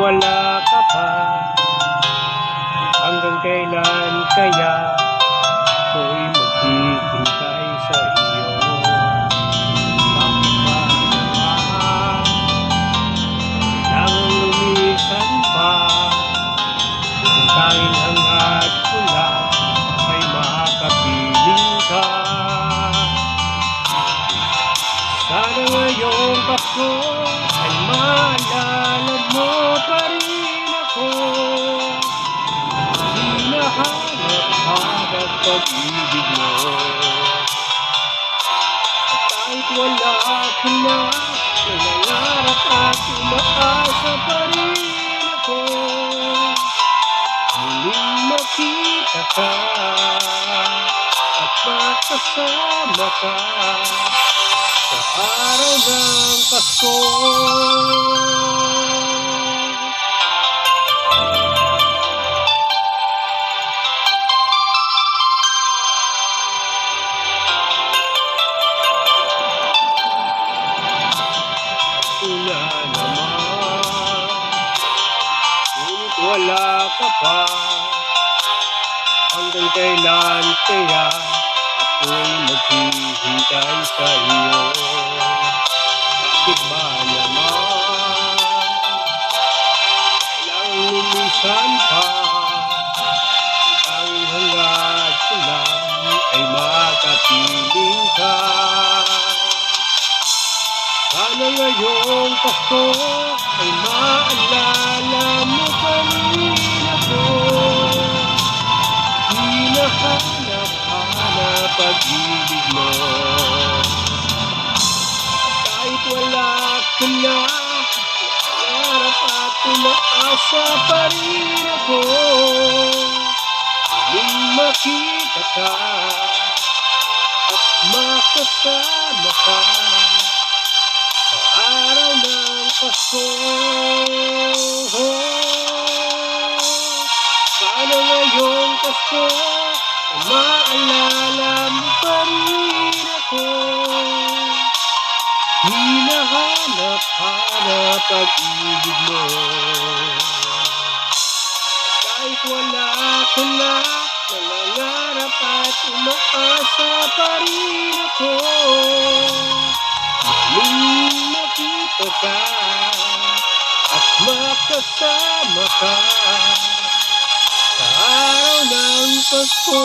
wala ka pa, hanggang kailan kaya ako'y maghihintay sa iyo? Bakit ba naman kailangan lumisan pa? Ang tanging hangad ko lang ay makapiling ka. Sana ngayong Pasko ay maalala mo pa rin ako. Hinahanap-hanap pag-ibig mo. At kahit wala ka na, nangangarap at umaasa pa rin ako. Muling makita ka at makasama ka sa araw ng Pasko. Wala naman, ngunit wala ka pa, hanggang kailan kaya ako'y maghihintay sa iyo? Bakit ba naman kailangang lumisan pa? Ang hangad ko lang ay makapiling ka. Sana ngayong Pasko ay maalala mo pa rin ako. Hinahanap-hanap pag-ibig mo. Kahit wala ka na, nangarap at umaasa pa rin ako. Muling makita ka at makasama ka sa araw ng Pasko. Sana ngayong Pasko ay maalala mo pa rin ako. Hinahanap-hanap pag-ibig mo. At kahit wala ka na, nangangarap at umaasa pa rin ako. Muling makita ka at makasama ka sa araw ng Pasko.